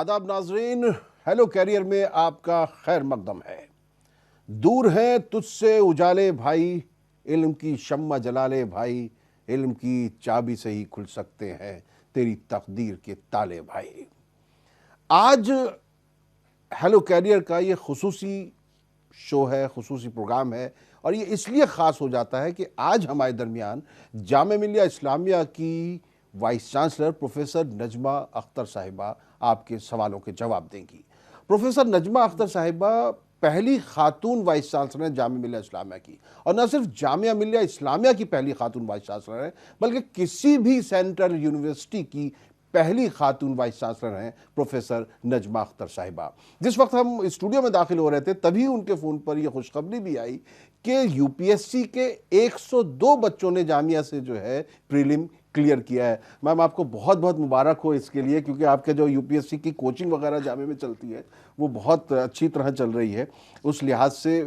आदाब नाजरीन, hello career में आपका खैर मकदम है। दूर है तुझसे उजाले भाई, इल्म की शम्मा जला ले भाई, इल्म की चाबी से ही खुल सकते हैं तेरी तकदीर के ताले भाई। आज हेलो कैरियर का ये खुसूसी शो है, खुसूसी प्रोग्राम है, और ये इसलिए ख़ास हो जाता है कि आज हमारे दरमियान जामिया मिलिया इस्लामिया की vice chancellor professor Najma Akhtar साहिबा आपके सवालों के जवाब देंगी। प्रोफेसर नजमा अख्तर साहिबा पहली खातून वाइस चांसलर हैं जामिया मिलिया इस्लामिया की, और न सिर्फ जामिया मिलिया इस्लामिया की पहली खातून वाइस चांसलर हैं, बल्कि किसी भी सेंट्रल यूनिवर्सिटी की पहली खातून वाइस चांसलर हैं प्रोफेसर नजमा अख्तर साहिबा। जिस वक्त हम स्टूडियो में दाखिल हो रहे थे तभी उनके फ़ोन पर यह खुशखबरी भी आई कि यूपीएससी के 102 बच्चों ने जामिया से जो है प्रीलिम क्लियर किया है। मैम, आपको बहुत बहुत मुबारक हो इसके लिए, क्योंकि आपके जो यूपीएससी की कोचिंग वगैरह जामिया में चलती है वो बहुत अच्छी तरह चल रही है। उस लिहाज से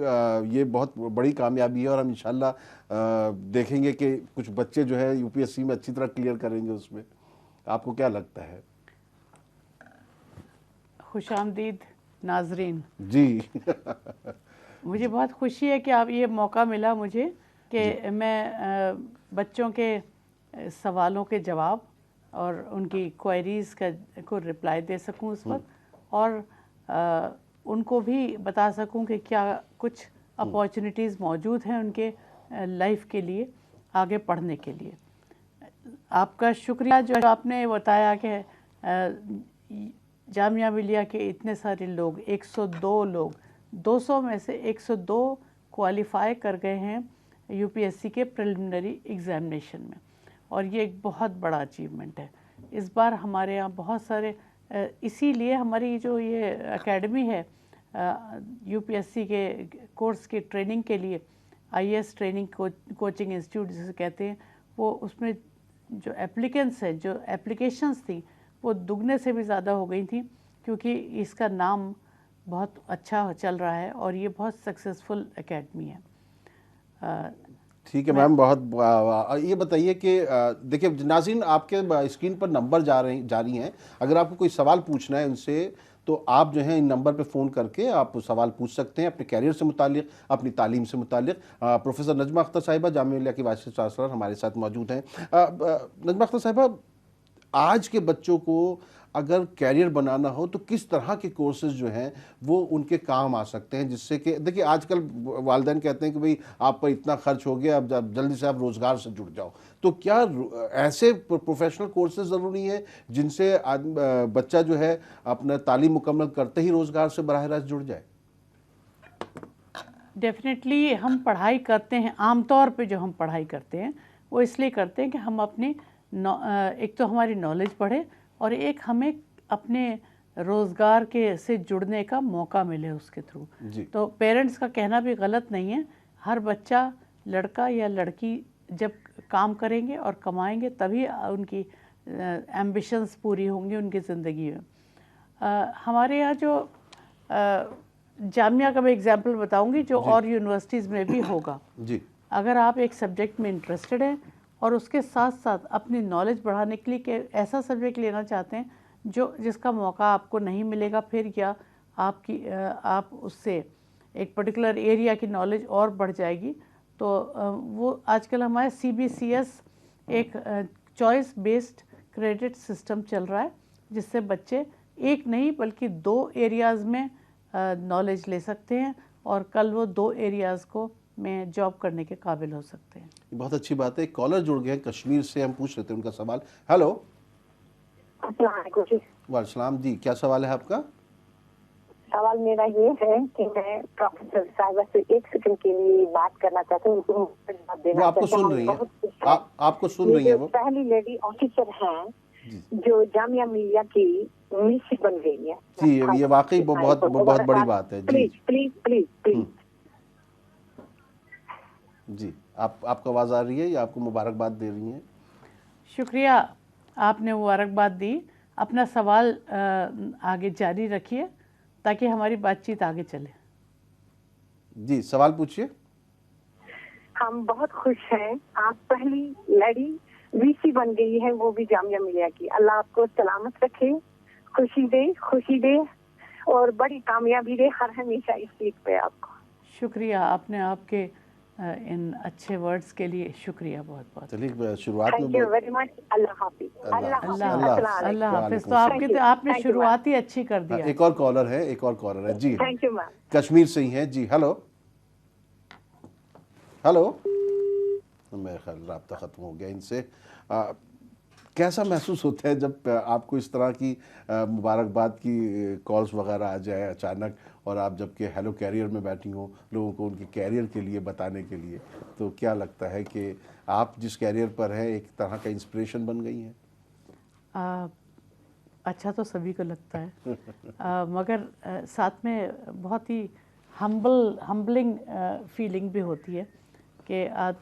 ये बहुत बड़ी कामयाबी है, और हम इंशाल्लाह देखेंगे कि कुछ बच्चे जो है यूपीएससी में अच्छी तरह क्लियर करेंगे। उसमें आपको क्या लगता है? खुशामदीद नाजरीन जी मुझे बहुत खुशी है कि आप ये मौका मिला मुझे कि मैं बच्चों के सवालों के जवाब और उनकी क्वेरीज़ को रिप्लाई दे सकूं उस वक्त, और उनको भी बता सकूं कि क्या कुछ अपॉर्चुनिटीज़ मौजूद हैं उनके लाइफ के लिए, आगे पढ़ने के लिए। आपका शुक्रिया जो आपने बताया कि जामिया मिलिया के इतने सारे लोग, 102 लोग, 200 में से 102 क्वालिफाई कर गए हैं यूपीएससी के प्रिलिमिनरी एग्जामिनेशन में, और ये एक बहुत बड़ा अचीवमेंट है। इस बार हमारे यहाँ बहुत सारे, इसीलिए हमारी जो ये एकेडमी है यूपीएससी के कोर्स की ट्रेनिंग के लिए, आईएएस ट्रेनिंग कोचिंग इंस्टीट्यूट जिसे कहते हैं, वो उसमें जो एप्लीकेंट्स है, जो एप्लीकेशंस थी वो दुगने से भी ज़्यादा हो गई थी, क्योंकि इसका नाम बहुत अच्छा चल रहा है और ये बहुत सक्सेसफुल एकेडमी है। ठीक है मैम, बहुत ये बताइए कि देखिए नाज़रीन, आपके स्क्रीन पर नंबर जारी हैं। अगर आपको कोई सवाल पूछना है उनसे तो आप जो है इन नंबर पे फ़ोन करके आप सवाल पूछ सकते हैं अपने कैरियर से मुतालिक, अपनी तालीम से मुतालिक। प्रोफेसर नजमा अख्तर साहिबा जामिया मिलिया की वाइस चांसलर हमारे साथ मौजूद हैं। नजमा अख्तर साहिबा, आज के बच्चों को अगर कैरियर बनाना हो तो किस तरह के कोर्सेज जो हैं वो उनके काम आ सकते हैं, जिससे कि देखिए आजकल वालिदैन कहते हैं कि भाई आप पर इतना खर्च हो गया, अब जल्दी से आप रोज़गार से जुड़ जाओ। तो क्या ऐसे प्रोफेशनल कोर्सेज ज़रूरी हैं जिनसे बच्चा जो है अपना तालीम मुकम्मल करते ही रोज़गार से बराह रास्त जुड़ जाए? डेफिनेटली हम पढ़ाई करते हैं, आमतौर पे जो हम पढ़ाई करते हैं वो इसलिए करते हैं कि हम अपनी एक तो हमारी नॉलेज बढ़े, और एक हमें अपने रोज़गार के से जुड़ने का मौका मिले उसके थ्रू। तो पेरेंट्स का कहना भी गलत नहीं है। हर बच्चा, लड़का या लड़की जब काम करेंगे और कमाएंगे तभी उनकी एम्बिशंस पूरी होंगी उनकी ज़िंदगी में। हमारे यहाँ जो जामिया का मैं एग्जांपल बताऊंगी, जो और यूनिवर्सिटीज़ में भी होगा जी। अगर आप एक सब्जेक्ट में इंटरेस्टेड हैं और उसके साथ साथ अपनी नॉलेज बढ़ाने के लिए कि ऐसा सब्जेक्ट लेना चाहते हैं जिसका मौका आपको नहीं मिलेगा फिर, या आप उससे एक पर्टिकुलर एरिया की नॉलेज और बढ़ जाएगी, तो वो आजकल हमारे CBCS एक चॉइस बेस्ड क्रेडिट सिस्टम चल रहा है, जिससे बच्चे एक नहीं बल्कि 2 एरियाज़ में नॉलेज ले सकते हैं, और कल वो 2 एरियाज़ को में जॉब करने के काबिल हो सकते हैं। बहुत अच्छी बात है। एक कॉलर जुड़ गए हैं कश्मीर से, हम पूछ लेते हैं उनका सवाल। हेलो। वालेकुम जी, क्या सवाल है आपका? सवाल मेरा ये है कि मैं प्रोफेसर साहिबा से एक सेकंड के लिए बात करना चाहती हूँ, उनको जवाब देना। वो आपको सुन रही है, आपको सुन रही है। वो पहली लेडी ऑफिसर हैं जो जामिया मिलिया की मिस बन गई है जी, ये वाकई बहुत बड़ी बात है। प्लीज प्लीज प्लीज प्लीज जी, आपको आवाज़ आ रही है या आपको मुबारकबाद दे रही हैं? शुक्रिया, आपने मुबारकबाद दी। अपना सवाल आगे जारी रखिए ताकि हमारी बातचीत आगे चले। जी, सवाल पूछिए। हम बहुत खुश हैं, आप पहली लेडी वीसी बन गई है, वो भी जामिया मिलिया की। अल्लाह आपको सलामत रखे खुशी दे और बड़ी कामयाबी दे हर हमेशा इस सीट पे आपको। शुक्रिया, आपने आपके इन अच्छे वर्ड्स के लिए शुक्रिया बहुत बहुत। चलिए शुरुआत में थैंक यू वेरी मच। अल्लाह हाफिज। अल्लाह अल्लाह अल्लाह अल्लाह हाफिज। तो वालेकुम आपकी तो आपने Thank you, शुरुआत ही अच्छी कर हाँ, दिया। एक और कॉलर है, एक और कॉलर है जी, थैंक यू मैम। कश्मीर से ही है जी। हेलो हेलो, मेरा ख्याल राब्ता ख़त्म हो गया इनसे। कैसा महसूस होता है जब आपको इस तरह की मुबारकबाद की कॉल्स वगैरह आ जाए अचानक, और आप जबकि हेलो कैरियर में बैठी हो लोगों को उनके कैरियर के लिए बताने के लिए, तो क्या लगता है कि आप जिस कैरियर पर हैं एक तरह का इंस्पिरेशन बन गई हैं? अच्छा तो सभी को लगता है मगर साथ में बहुत ही हम्बलिंग फीलिंग भी होती है कि आज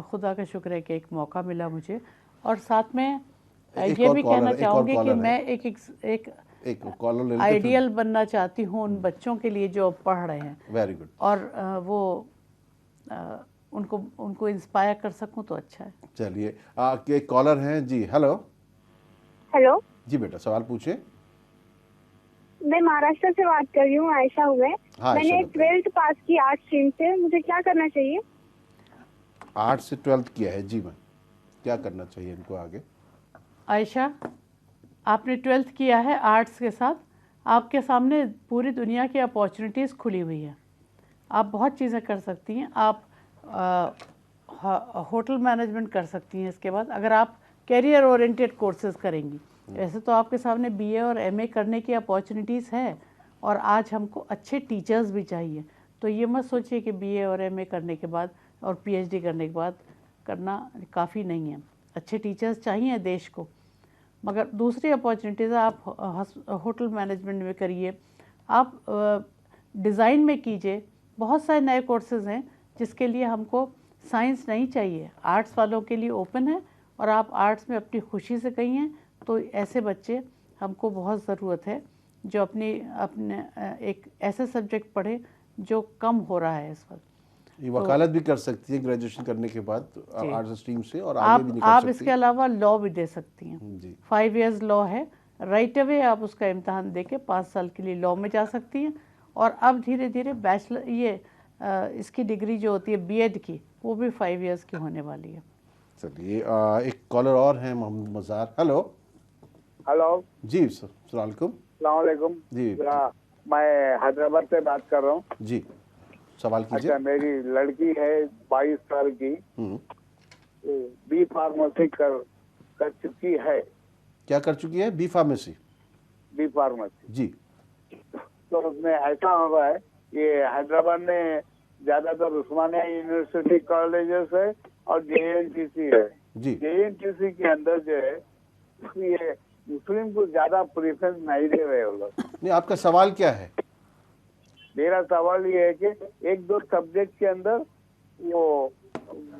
खुदा का शुक्र है कि एक मौका मिला मुझे। और साथ में एक ये और भी कॉलर कहना है, एक और चाहूँगी कि कॉलर है। मैं एक एक कॉलर ले लेते आइडियल बनना चाहती हूँ उन बच्चों के लिए जो पढ़ रहे हैं, वेरी गुड। और वो उनको इंस्पायर कर सकूँ तो अच्छा है। चलिए एक कॉलर हैं जी। हेलो हेलो, जी बेटा, सवाल पूछे। मैं महाराष्ट्र से बात कर रही हूँ, आयशा हूँ मैं। हाँ, आयशा मैंने बताइए। 12th पास की आर्ट स्ट्रीम से, मुझे क्या करना चाहिए? 8 से 12th किया है जी। मैं क्या करना चाहिए इनको आगे? आयशा, आपने 12th किया है आर्ट्स के साथ, आपके सामने पूरी दुनिया की अपॉर्चुनिटीज़ खुली हुई है। आप बहुत चीज़ें कर सकती हैं। आप होटल मैनेजमेंट कर सकती हैं इसके बाद, अगर आप कैरियर ओरिएंटेड कोर्सेज करेंगी। वैसे तो आपके सामने बीए और एमए करने की अपॉर्चुनिटीज़ है, और आज हमको अच्छे टीचर्स भी चाहिए। तो ये मत सोचिए कि बीए और एमए करने के बाद और पीएचडी करने के बाद करना काफ़ी नहीं है। अच्छे टीचर्स चाहिए देश को। मगर दूसरी अपॉर्चुनिटीज़ आप होटल मैनेजमेंट में करिए, आप डिज़ाइन में कीजिए। बहुत सारे नए कोर्सेज़ हैं जिसके लिए हमको साइंस नहीं चाहिए, आर्ट्स वालों के लिए ओपन है, और आप आर्ट्स में अपनी खुशी से गई हैं तो ऐसे बच्चे हमको बहुत ज़रूरत है जो अपने एक ऐसे सब्जेक्ट पढ़े जो कम हो रहा है इस वक्त। ये वकालत भी कर सकती है ग्रेजुएशन करने के बाद आर्ट्स स्ट्रीम से, और आगे भी निकल आप सकती इसके है अलावा लॉ भी दे सकती हैं जी। 5 इयर्स लॉ है, राइट अवे आप उसका इम्तहान दे के 5 साल के लिए लॉ में जा सकती हैं। और अब धीरे धीरे बैचलर इसकी डिग्री जो होती है बीएड की, वो भी 5 इयर्स की होने वाली है। चलिए एक कॉलर और हैं, मोहम्मद मज़ार। हेलो हेलो जी, अस्सलाम वालेकुम। अस्सलाम वालेकुम जी मैं हैदराबाद से बात कर रहा हूँ। जी, सवाल कीजिए। अच्छा, मेरी लड़की है 22 साल की, बी फार्मेसी कर चुकी है। क्या कर चुकी है? B pharmacy. बी फार्मेसी जी। तो उसमें ऐसा हो रहा है, ये हैदराबाद में ज्यादातर उस्मानिया यूनिवर्सिटी कॉलेजेस है और जेएनटीसी है। जी। जेएनटीसी के अंदर जो है ये मुस्लिम को ज्यादा प्रेफरेंस नहीं दे रहे वो लोग। नहीं, आपका सवाल क्या है? मेरा सवाल ये है कि एक दो सब्जेक्ट के अंदर वो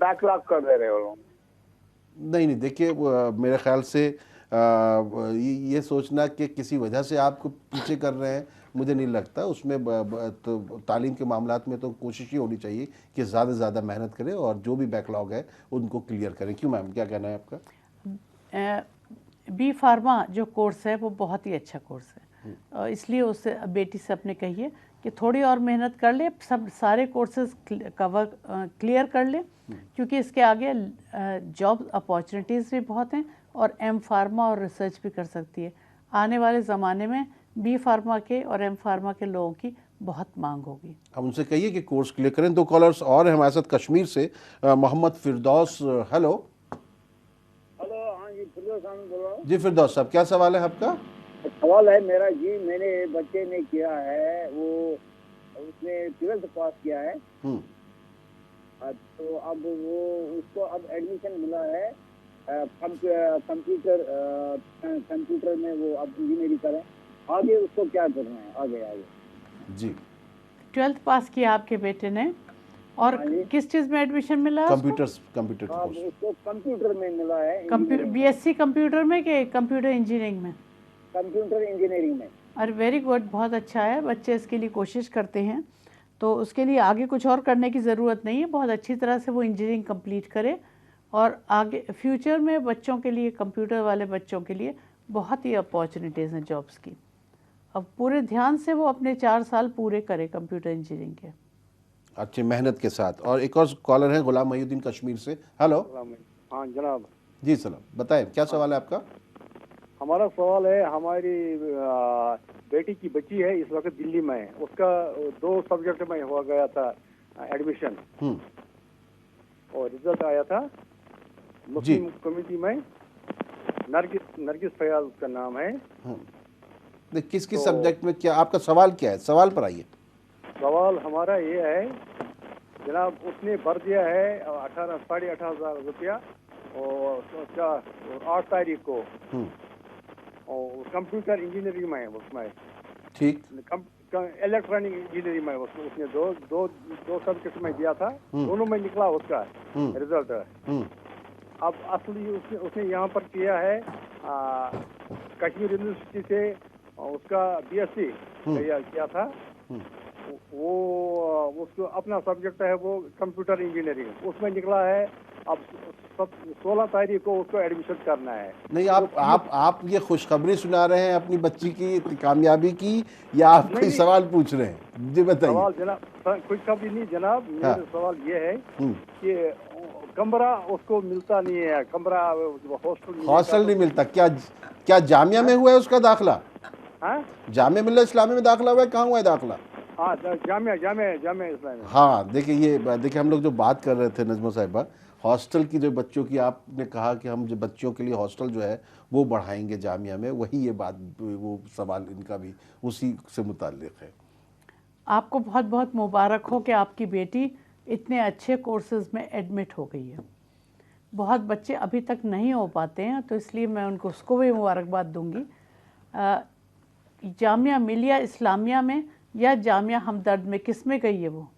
बैकलॉग कर दे रहे हो लोग। नहीं नहीं, देखिए मेरे ख्याल से ये सोचना कि किसी वजह से आपको पीछे कर रहे हैं, मुझे नहीं लगता। उसमें तो तालीम के मामलात में तो कोशिश ही होनी चाहिए कि ज़्यादा से ज़्यादा मेहनत करें और जो भी बैकलॉग है उनको क्लियर करें। क्यों मैम, क्या कहना है आपका? बी फार्मा जो कोर्स है वो बहुत ही अच्छा कोर्स है, इसलिए उससे बेटी से अपने कहिए कि थोड़ी और मेहनत कर ले, सब सारे कोर्सेज क्लियर कर ले, क्योंकि इसके आगे जॉब अपॉर्चुनिटीज़ भी बहुत हैं, और एम फार्मा और रिसर्च भी कर सकती है। आने वाले ज़माने में बी फार्मा के और एम फार्मा के लोगों की बहुत मांग होगी। अब उनसे कहिए कि कोर्स क्लियर करें। 2 कॉलर्स और हैं हमारे साथ कश्मीर से, मोहम्मद फिरदौस। हेलो हेलो, हाँ जी, फिरदौस साहब बोल रहा हूँ। जी फिरदौस साहब, क्या सवाल है आपका? सवाल है मेरा जी, मेरे बच्चे ने किया है, वो उसने 12th पास किया है। तो अब वो उसको अब एडमिशन मिला है कंप्यूटर में, वो अब इंजीनियरिंग करें। आगे उसको क्या करना है? आगे जी। 12th पास किया आपके बेटे ने, और हाँ जी। किस चीज़ में एडमिशन मिला है उसको? कंप्यूटर हाँ, कोर्स। उसको कंप्यूटर में मिला है। बीएससी कंप्यूटर में कि कंप्यूटर इंजीनियरिंग में? कंप्यूटर इंजीनियरिंग में। अरे वेरी गुड, बहुत अच्छा है। बच्चे इसके लिए कोशिश करते हैं तो उसके लिए आगे कुछ और करने की ज़रूरत नहीं है। बहुत अच्छी तरह से वो इंजीनियरिंग कंप्लीट करे, और आगे फ्यूचर में बच्चों के लिए, कंप्यूटर वाले बच्चों के लिए बहुत ही अपॉर्चुनिटीज़ हैं जॉब्स की। अब पूरे ध्यान से वो अपने 4 साल पूरे करे कंप्यूटर इंजीनियरिंग के। अच्छी मेहनत के साथ। और एक और कॉलर है गुलाम मोहिउद्दीन कश्मीर से। हेलो। हाँ जनाब, जी सलाम, बताएं क्या सवाल है आपका? हमारा सवाल है, हमारी बेटी की बच्ची है, इस वक्त दिल्ली में है। उसका 2 सब्जेक्ट में हो गया था एडमिशन और रिजल्ट आया था मुस्लिम कम्युनिटी में। नरगिस फयाज उसका नाम है। किस किस सब्जेक्ट में, क्या आपका सवाल क्या है? सवाल पर आइए। सवाल हमारा ये है जनाब, उसने भर दिया है 18,500 रुपया और उसका 8 तारीख को, और कंप्यूटर इंजीनियरिंग में है उसमें। ठीक। इलेक्ट्रॉनिक इंजीनियरिंग में उसने दो सब्जेक्ट में दिया था, दोनों में निकला उसका रिजल्ट। अब असली उसने यहाँ पर किया है कश्मीर यूनिवर्सिटी से, उसका बीएससी किया था। वो उसको अपना सब्जेक्ट है वो कंप्यूटर इंजीनियरिंग, उसमें निकला है। अब 16 तारीख को उसको एडमिशन करना है। नहीं, आप ये खुशखबरी सुना रहे हैं अपनी बच्ची की कामयाबी की, या आप कोई सवाल पूछ रहे हैं? जी बताइए। सवाल जनाब खुशखबरी नहीं जनाब, मेरा सवाल ये है कि कमरा उसको मिलता नहीं है, कमरा हॉस्टल नहीं मिलता। क्या जामिया में हुआ है उसका दाखिला? जामिया मिल्ला इस्लामी में दाखिला हुआ है? कहाँ हुआ है दाखिला? हाँ, जामिया इस्लामी। हाँ, देखिए हम लोग जो बात कर रहे थे नजमा साहिबा, हॉस्टल की, जो बच्चों की आपने कहा कि हम जो बच्चों के लिए हॉस्टल जो है वो बढ़ाएंगे जामिया में, वही ये बात, वो सवाल इनका भी उसी से मुताल्लिक है। आपको बहुत बहुत मुबारक हो कि आपकी बेटी इतने अच्छे कोर्सेज में एडमिट हो गई है। बहुत बच्चे अभी तक नहीं हो पाते हैं, तो इसलिए मैं उनको उसको भी मुबारकबाद दूंगी। जामिया मिलिया इस्लामिया में या जामिया हमदर्द में, किस में गई है वो?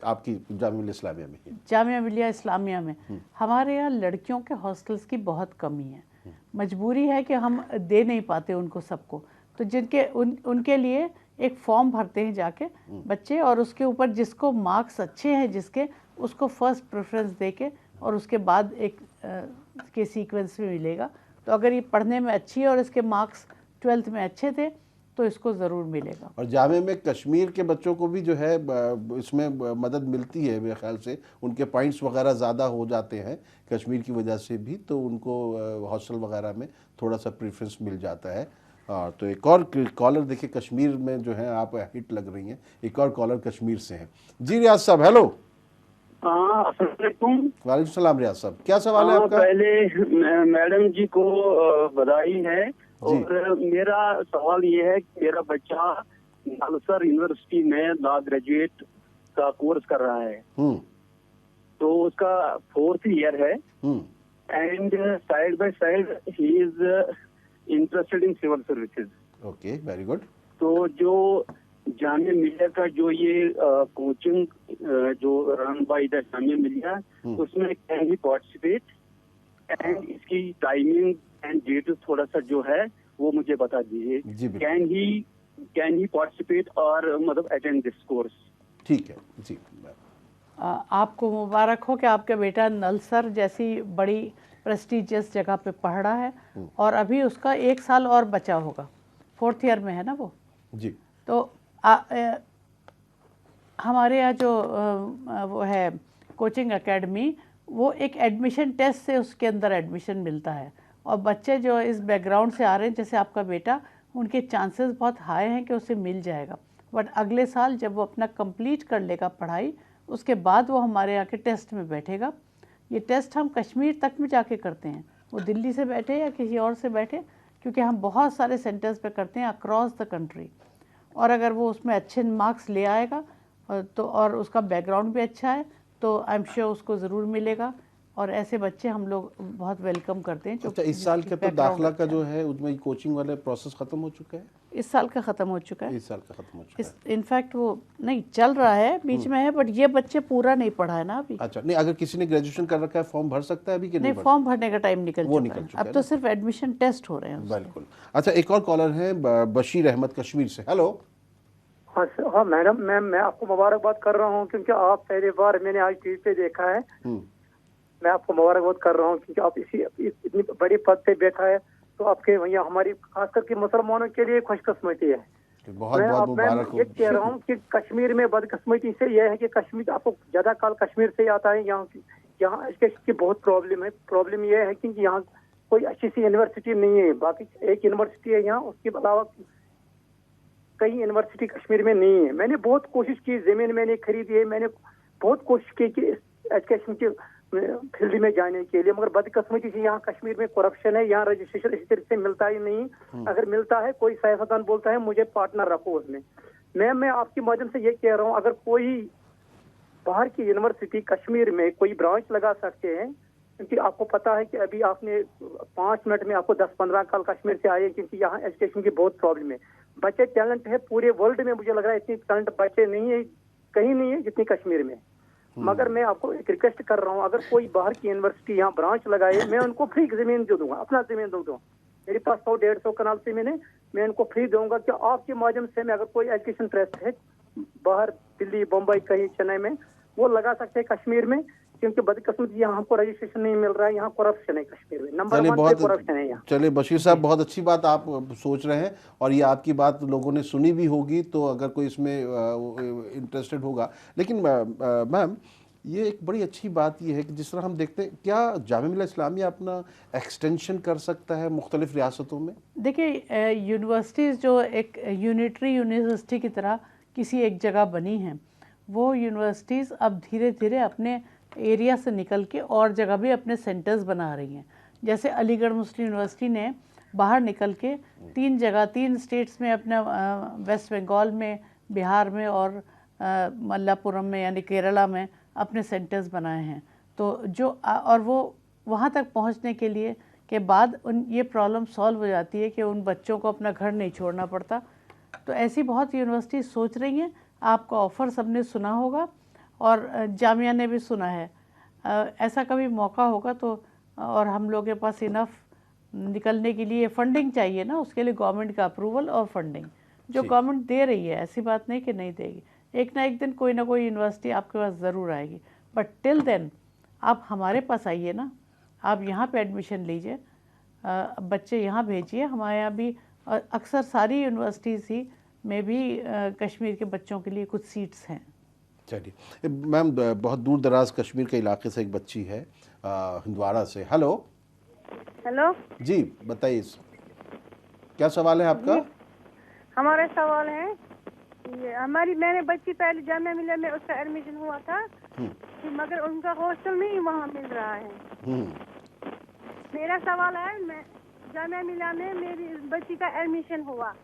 आपकी जामिया मिलिया इस्लामिया में। जामिया मिलिया इस्लामिया में। हमारे यहाँ लड़कियों के हॉस्टल्स की बहुत कमी है, मजबूरी है कि हम दे नहीं पाते उनको सबको। तो उनके लिए एक फॉर्म भरते हैं जाके बच्चे, और उसके ऊपर जिसको मार्क्स अच्छे हैं जिसके, उसको फर्स्ट प्रेफरेंस दे के, और उसके बाद एक के सीक्वेंस में मिलेगा। तो अगर ये पढ़ने में अच्छी है और इसके मार्क्स 12th में अच्छे थे तो इसको ज़रूर मिलेगा। और जामे में कश्मीर के बच्चों को भी जो है इसमें मदद मिलती है मेरे ख्याल से, उनके पॉइंट्स वगैरह ज़्यादा हो जाते हैं कश्मीर की वजह से भी, तो उनको हॉस्टल वगैरह में थोड़ा सा प्रेफरेंस मिल जाता है। तो एक और कॉलर देखिए, कश्मीर में जो है आप हिट लग रही हैं, एक और कॉलर कश्मीर से हैं। जी रियाज साहब, हेलो। वालेकुम सलाम रियाज साहब, क्या सवाल है आपका? पहले मैडम जी को बधाई है, और मेरा सवाल ये है कि मेरा बच्चा नालसर यूनिवर्सिटी में लॉ ग्रेजुएट का कोर्स कर रहा है, तो उसका 4th ईयर है, and side by side he is interested in civil services. Okay, very good. तो जो जामिया मिलिया का जो ये कोचिंग जो run by the Jamia Millia, उसमें कैन ही पार्टिसिपेट, एंड इसकी टाइमिंग एंड डेट थोड़ा सा जो है वो मुझे बता दीजिए। कैन ही पार्टिसिपेट और मतलब अटेंड दिस कोर्स? ठीक है जी। आपको मुबारक हो कि आपका बेटा नलसर जैसी बड़ी प्रेस्टिजियस जगह पे पढ़ रहा है, और अभी उसका 1 साल और बचा होगा, 4th ईयर में है ना वो जी। तो हमारे यहाँ जो वो है कोचिंग एकेडमी, वो एक एडमिशन टेस्ट से उसके अंदर एडमिशन मिलता है, और बच्चे जो इस बैकग्राउंड से आ रहे हैं जैसे आपका बेटा, उनके चांसेस बहुत हाई हैं कि उसे मिल जाएगा। बट अगले साल जब वो अपना कंप्लीट कर लेगा पढ़ाई, उसके बाद वो हमारे यहाँ के टेस्ट में बैठेगा। ये टेस्ट हम कश्मीर तक में जाके करते हैं, वो दिल्ली से बैठे या किसी और से बैठे, क्योंकि हम बहुत सारे सेंटर्स पे करते हैं अक्रॉस द कंट्री। और अगर वो उसमें अच्छे मार्क्स ले आएगा तो, और उसका बैकग्राउंड भी अच्छा है, तो आई एम श्योर उसको ज़रूर मिलेगा। और ऐसे बच्चे हम लोग बहुत वेलकम करते हैं। अच्छा, इस साल का तो दाखिला का जो है उसमें कोचिंग वाले प्रोसेस ख़त्म हो चुका है? इस साल का ख़त्म हो चुका है। इस साल का ख़त्म हो चुका है। इनफैक्ट वो नहीं चल रहा है, बीच में है, बट ये बच्चे पूरा नहीं पढ़ा है ना अभी। अच्छा, नहीं, अगर किसी ने ग्रेजुएशन कर रखा है फॉर्म भर सकता है अभी कि नहीं? फॉर्म भरने का टाइम निकल चुका है, अब तो सिर्फ एडमिशन टेस्ट हो रहे हैं। बिल्कुल। अच्छा, एक और कॉलर है बशीर अहमद कश्मीर से। हेलो। हाँ मैडम, मैं आपको मुबारकबाद कर रहा हूँ, क्योंकि आप पहली बार मैंने आज टीवी पे देखा है। मैं आपको मुबारकबाद कर रहा हूँ क्योंकि आप इतनी बड़ी पद पे बैठा है, तो आपके यहाँ हमारी खास करके मुसलमानों के लिए खुशकिस्मती है। बहुत बहुत मुबारक हो। ये कह रहा हूँ कि कश्मीर में बदकिस्मती से यह है कि कश्मीर आपको ज्यादा काल कश्मीर से आता है। यहाँ एजुकेशन की बहुत प्रॉब्लम है। प्रॉब्लम यह है कि यहाँ कोई अच्छी सी यूनिवर्सिटी नहीं है। बाकी एक यूनिवर्सिटी है यहाँ, उसके अलावा कई यूनिवर्सिटी कश्मीर में नहीं है। मैंने बहुत कोशिश की, जमीन मैंने खरीदी है, मैंने बहुत कोशिश की कि एजुकेशन के फील्ड में जाने के लिए, मगर बदकिस्मती से यहाँ कश्मीर में करप्शन है। यहाँ रजिस्ट्रेशन इस तरह से मिलता ही नहीं। अगर मिलता है कोई सियासतदान बोलता है मुझे पार्टनर रखो उसमें। मैं आपके माध्यम से ये कह रहा हूँ, अगर कोई बाहर की यूनिवर्सिटी कश्मीर में कोई ब्रांच लगा सकते हैं, क्योंकि आपको पता है कि अभी आपने 5 मिनट में आपको 10-15 साल कश्मीर से आए, क्योंकि यहाँ एजुकेशन की बहुत प्रॉब्लम है। बच्चे टैलेंट है पूरे वर्ल्ड में, मुझे लग रहा है इतनी टैलेंट बच्चे नहीं है, कहीं नहीं है जितनी कश्मीर में। मगर मैं आपको एक रिक्वेस्ट कर रहा हूँ, अगर कोई बाहर की यूनिवर्सिटी यहाँ ब्रांच लगाए, मैं उनको फ्री जमीन दे दूंगा, अपना जमीन दे दूंगा। मेरे पास 100-150 कनाल से मैं उनको फ्री दूंगा कि आपके माध्यम से मैं, अगर कोई एजुकेशन ट्रस्ट है बाहर दिल्ली, बम्बई, कहीं चेन्नई में, वो लगा सकते हैं कश्मीर में, क्योंकि बदकिस्मती यहाँ हमको रजिस्ट्रेशन नहीं मिल रहा है। यहाँ करप्शन है कश्मीर में, नंबर 1 पे करप्शन है यहाँ। चलिए बशीर साहब, बहुत अच्छी बात आप सोच रहे हैं और ये आपकी बात लोगों ने सुनी भी होगी, तो अगर कोई इसमें इंटरेस्टेड होगा। लेकिन मैम, ये एक बड़ी अच्छी बात ये है कि जिस तरह हम देखते हैं, क्या जामिया मिल्लत इस्लामिया अपना एक्सटेंशन कर सकता है मुख्तलिफ रियासतों में? देखिए, यूनिवर्सिटीज़ जो एक यूनिटरी यूनिवर्सिटी की तरह किसी एक जगह बनी हैं, वो यूनिवर्सिटीज़ अब धीरे धीरे अपने एरिया से निकल के और जगह भी अपने सेंटर्स बना रही हैं। जैसे अलीगढ़ मुस्लिम यूनिवर्सिटी ने बाहर निकल के 3 जगह 3 स्टेट्स में, अपने वेस्ट बंगाल में, बिहार में और मल्लापुरम में यानी केरला में अपने सेंटर्स बनाए हैं। तो और वो वहाँ तक पहुँचने के लिए के बाद ये प्रॉब्लम सॉल्व हो जाती है कि उन बच्चों को अपना घर नहीं छोड़ना पड़ता। तो ऐसी बहुत यूनिवर्सिटी सोच रही हैं। आपका ऑफ़र सबने सुना होगा और जामिया ने भी सुना है। ऐसा कभी मौका होगा तो, और हम लोग के पास इनफ निकलने के लिए फंडिंग चाहिए ना, उसके लिए गवर्नमेंट का अप्रूवल और फंडिंग जो गवर्नमेंट दे रही है, ऐसी बात नहीं कि नहीं देगी। एक ना एक दिन कोई ना कोई यूनिवर्सिटी आपके पास ज़रूर आएगी। बट टिल देन आप हमारे पास आइए ना, आप यहाँ पे एडमिशन लीजिए, बच्चे यहाँ भेजिए। हमारे यहाँ भी अक्सर सारी यूनिवर्सिटीज़ ही में भी कश्मीर के बच्चों के लिए कुछ सीट्स हैं। चलिए मैम, बहुत दूर दराज कश्मीर के इलाके से एक बच्ची है हंदवाड़ा से। हेलो जी, बताइए क्या सवाल है आपका? हमारा सवाल है, मैंने बच्ची पहले जामिया मिल्लिया में उसका एडमिशन हुआ था, मगर उनका हॉस्टल नहीं वहाँ मिल रहा है। मेरा सवाल है, मैं जामिया मिल्लिया में मेरी बच्ची का एडमिशन हुआ,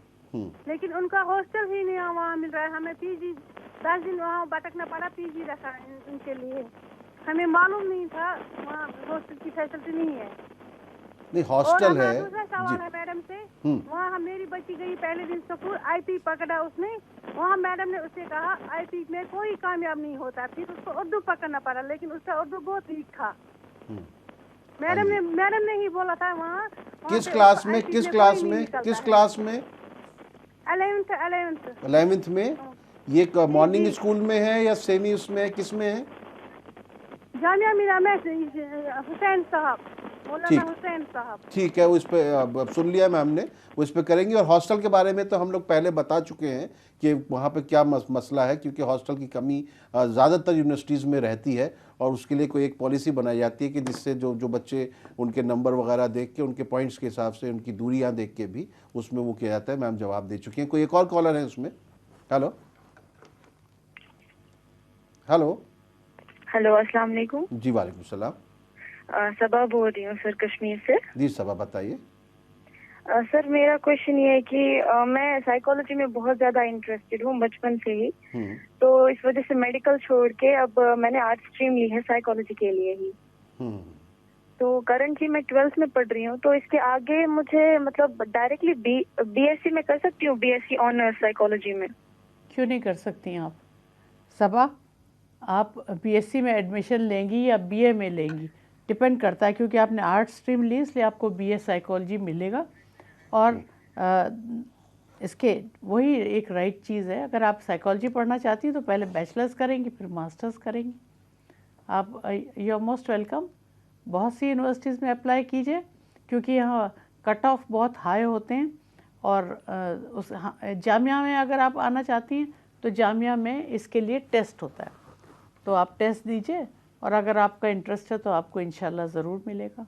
लेकिन उनका हॉस्टल ही नहीं वहाँ मिल रहा है। हमें पीजी 10 दिन वहाँ भटकना पड़ा, पीजी रखा उनके लिए। हमें मालूम नहीं था वहाँ हॉस्टल की फैसिलिटी नहीं है। नहीं, हॉस्टल है। दूसरा सवाल है मैडम से, वहाँ मेरी बच्ची गई पहले दिन स्कूल, आईपी पकड़ा उसने। वहाँ मैडम ने उससे कहा आईपी में कोई कामयाब नहीं होता, फिर उसको उर्दू पकड़ना पड़ा, लेकिन उसका उर्दू बहुत वीक था। मैडम ने ही बोला था वहाँ। किस क्लास में 11th में? ये मॉर्निंग स्कूल में है या सेमी उसमें है, किस में है? जामिया मिल्लिया में हुसैन साहब, मौलाना हुसैन साहब। ठीक है, उस पर सुन लिया मैम ने, उस पर करेंगे। और हॉस्टल के बारे में तो हम लोग पहले बता चुके हैं कि वहाँ पे क्या मसला है, क्योंकि हॉस्टल की कमी ज़्यादातर यूनिवर्सिटीज़ में रहती है और उसके लिए कोई एक पॉलिसी बनाई जाती है कि जिससे जो बच्चे उनके नंबर वगैरह देख के, उनके पॉइंट्स के हिसाब से, उनकी दूरियाँ देख के भी उसमें वो किया जाता है। मैम जवाब दे चुकी हैं। कोई एक और कॉलर है उसमें? हेलो अस्सलाम वालेकुम। जी वालेकुम सलाम। सबा बोल रही हूँ सर, कश्मीर से। जी सबा, बताइए। सर मेरा क्वेश्चन ये है कि मैं साइकोलॉजी में बहुत ज्यादा इंटरेस्टेड हूँ बचपन से ही, तो इस वजह से मेडिकल छोड़ के अब मैंने आर्ट स्ट्रीम ली है साइकोलॉजी के लिए ही। तो करंटली मैं 12th में पढ़ रही हूँ, तो इसके आगे मुझे मतलब डायरेक्टली बीएससी में कर सकती हूँ, बीएससी ऑनर्स साइकोलॉजी में? क्यों नहीं कर सकती हैं आप सबा? आप बीएससी में एडमिशन लेंगी या बीए में लेंगी, डिपेंड करता है, क्योंकि आपने आर्ट स्ट्रीम ली इसलिए आपको बीए साइकोलॉजी मिलेगा। और इसके वही एक राइट चीज़ है, अगर आप साइकोलॉजी पढ़ना चाहती हैं तो पहले बैचलर्स करेंगी फिर मास्टर्स करेंगी। आप यू आर मोस्ट वेलकम। बहुत सी यूनिवर्सिटीज़ में अप्लाई कीजिए, क्योंकि यहाँ कट ऑफ बहुत हाई होते हैं। और जामिया में अगर आप आना चाहती हैं तो जामिया में इसके लिए टेस्ट होता है, तो आप टेस्ट दीजिए और अगर आपका इंटरेस्ट है तो आपको इंशाल्लाह ज़रूर मिलेगा।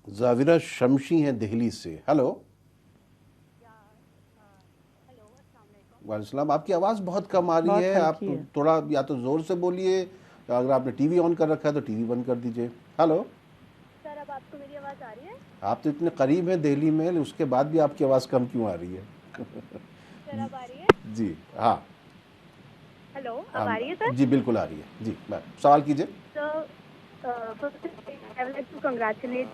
जाविरा शमशी हैं दिल्ली से। हेलो। वालेकुम, आपकी आवाज़ बहुत कम आ रही बहुत है, आप हल्की है। थोड़ा या तो ज़ोर से बोलिए, अगर आपने टीवी ऑन कर रखा है तो टीवी बंद कर दीजिए। हेलो सर, अब आपको मेरी आवाज़ आ रही है? आप तो इतने करीब हैं दिल्ली में, उसके बाद भी आपकी आवाज़ कम क्यों आ रही है? सर, अब आ रही है? जी हाँ। हेलो, अब आ रही है सर? जी बिल्कुल आ रही है। जी मैम सवाल कीजिए। So, I would like to congratulate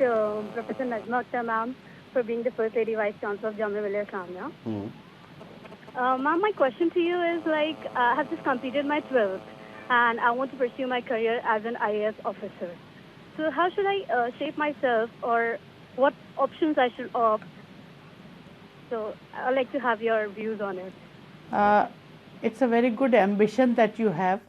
Professor Najma Akhtar ma'am for being the first lady vice chancellor of Jamia Millia Islamia. Ma'am, my question to you is like, I have just completed my 12th and I want to pursue my career as an IAS officer. So how should I shape myself, or what options I should opt? So I'd like to have your views on it. It's a very good ambition that you have,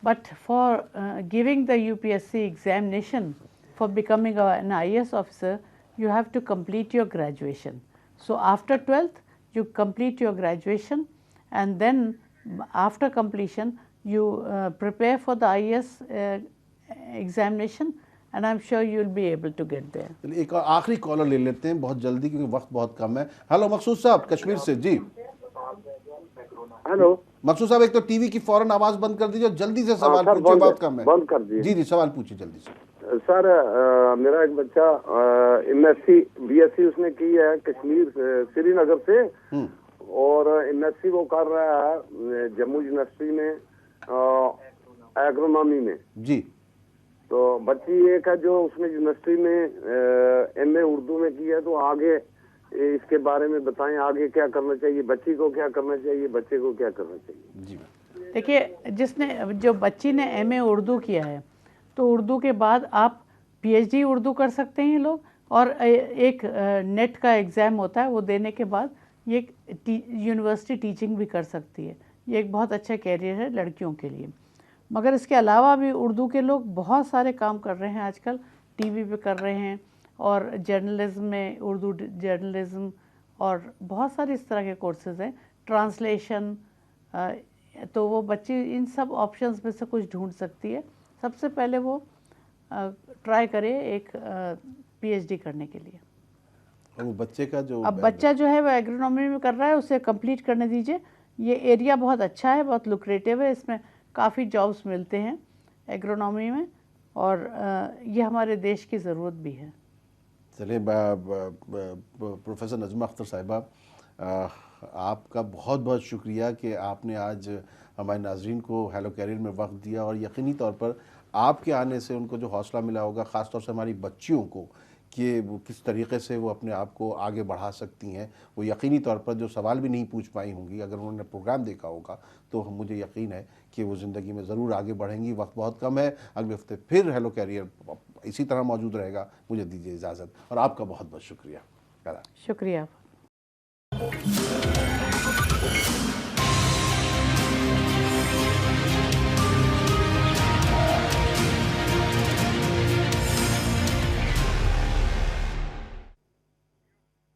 but for giving the UPSC examination for becoming an IAS officer, you have to complete your graduation. So after 12th, you complete your graduation, and then after completion, you prepare for the IAS examination, and I'm sure you'll be able to get there. चलिए एक आखिरी collar ले लेते हैं बहुत जल्दी, क्योंकि वक्त बहुत कम है। हेलो मकसूद साहब कश्मीर से। जी हेलो मकसूद साहब, एक तो टीवी की फौरन आवाज बंद कर दीजिए और जल्दी से सवाल पूछिए, बहुत कम है। बंद कर दिए। जी जी सवाल पूछिए जल्दी से। सर, मेरा एक बच्चा MSc BSc उसने की है कश्मीर श्रीनगर से, और MSc वो कर रहा है जम्मू यूनिवर्सिटी में एग्रोनॉमी में। जी तो बच्ची एक है जो उसने यूनिवर्सिटी में MA उर्दू में की है, तो आगे इसके बारे में बताएं, आगे क्या करना चाहिए, बच्ची को क्या करना चाहिए, बच्चे को क्या करना चाहिए? जी देखिए, जो बच्ची ने MA उर्दू किया है, तो उर्दू के बाद आप PhD उर्दू कर सकते हैं ये लोग, और एक नेट का एग्ज़ाम होता है, वो देने के बाद ये यूनिवर्सिटी टीचिंग भी कर सकती है। ये एक बहुत अच्छा कैरियर है लड़कियों के लिए। मगर इसके अलावा भी उर्दू के लोग बहुत सारे काम कर रहे हैं आजकल, टीवी पे कर रहे हैं, और जर्नलिज्म में उर्दू जर्नलिज्म, और बहुत सारे इस तरह के कोर्सेज़ हैं, ट्रांसलेशन। तो वो बच्ची इन सब ऑप्शंस में से कुछ ढूंढ सकती है। सबसे पहले वो ट्राई करे एक PhD करने के लिए। और वो बच्चे का जो अब बच्चा जो है वो एग्रोनॉमी में कर रहा है, उसे कंप्लीट करने दीजिए। ये एरिया बहुत अच्छा है, बहुत लुक्रेटिव है, इसमें काफ़ी जॉब्स मिलते हैं एग्रोनॉमी में, और ये हमारे देश की ज़रूरत भी है। चलिए प्रोफेसर नजमा अख्तर साहिबा, आपका बहुत बहुत शुक्रिया कि आपने आज हमारे नाजरीन को हेलो कैरियर में वक्त दिया, और यकीनी तौर पर आपके आने से उनको जो हौसला मिला होगा, ख़ास तौर से हमारी बच्चियों को, कि वो किस तरीके से वो अपने आप को आगे बढ़ा सकती हैं। वो यकीनी तौर पर जो सवाल भी नहीं पूछ पाई होंगी, अगर उन्होंने प्रोग्राम देखा होगा तो मुझे यकीन है कि वो ज़िंदगी में ज़रूर आगे बढ़ेंगी। वक्त बहुत कम है, अगले हफ्ते फिर हेलो कैरियर इसी तरह मौजूद रहेगा। मुझे दीजिए इजाज़त, और आपका बहुत बहुत शुक्रिया। शुक्रिया।